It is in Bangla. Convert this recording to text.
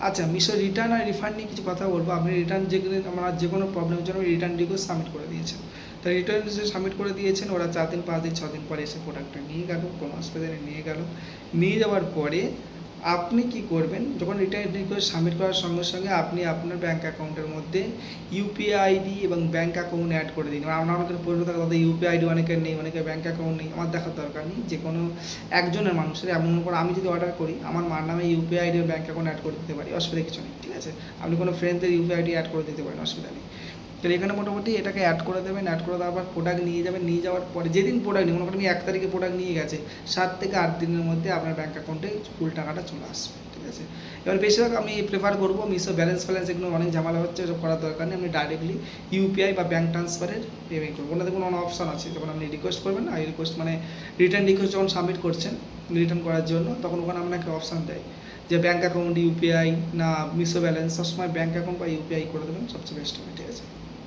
আচ্ছা, মিশো রিটার্ন আর রিফান্ড নিয়ে কিছু কথা বলবো। আপনি রিটার্ন আমার যে কোনো প্রবলেমের জন্য রিটার্ন রিকোয়েস্ট সাবমিট করে দিয়েছেন। তো রিটার্ন রিকোয়েস্ট সাবমিট করে দিয়েছেন, ওরা 4 দিন 5 দিন 6 দিন পরে এসে প্রোডাক্টটা নিয়ে গেল, কোনো অসুবিধা নেই, নিয়ে গেল। নিয়ে যাওয়ার পরে আপনি কি করবেন, যখন রিটার্ন রিকোয়েস্ট সাবমিট করার সঙ্গে সঙ্গে আপনি আপনার ব্যাঙ্ক অ্যাকাউন্টের মধ্যে ইউপিআই আইডি এবং ব্যাঙ্ক অ্যাকাউন্ট অ্যাড করে দিন। আমার অনেকের প্রশ্ন থাকে, তাদের ইউপিআই আইডি অনেকের নেই, অনেকের ব্যাঙ্ক অ্যাকাউন্ট নেই। আমার দেখার দরকার নেই, যে কোনো একজনের মানুষের, এমন করে আমি যদি অর্ডার করি আমার মার নামে UPI ID bank account add করে দিতে পারি, অসুবিধা কিছু নেই, ঠিক আছে। আপনি কোনো ফ্রেন্ডদের ইউপিআই আইডি অ্যাড করে দিতে পারেন, অসুবিধা নেই। তাহলে এখানে মোটামুটি এটাকে অ্যাড করে দেবেন। অ্যাড করে দেওয়ার পর প্রোডাক্ট নিয়ে যাবেন। নিয়ে যাওয়ার পরে যেদিন প্রোডাক্ট নিয়ে, মনে করেন 1 তারিখে প্রোডাক্ট নিয়ে গেছে, 7 থেকে 8 দিনের মধ্যে আপনার ব্যাঙ্ক অ্যাকাউন্টে ফুল টাকাটা চলে আসবে, ঠিক আছে। এবার বেশিরভাগ আমি প্রেফার করবো, মিশো ব্যালেন্স ফ্যালেন্স এগুলো অনেক ঝামেলা হচ্ছে, এসব করার দরকার নেই। আপনি ডাইরেক্টলি ইউপিআই বা ব্যাঙ্ক ট্রান্সফারের পেমেন্ট করবেন। ওনাদের কোনো অপশান আছে, যখন আপনি রিকোয়েস্ট করবেন, আই রিকোয়েস্ট মানে রিটার্ন রিকোয়েস্ট যখন সাবমিট করছেন রিটার্ন করার জন্য, তখন ওখানে আপনাকে অপশান দেয় যে ব্যাঙ্ক অ্যাকাউন্ট ইউপিআই না মিশো ব্যালেন্স। সবসময় ব্যাঙ্ক অ্যাকাউন্ট বা ইউপিআই করে দেবেন, সবচেয়ে বেস্ট হবে, ঠিক আছে।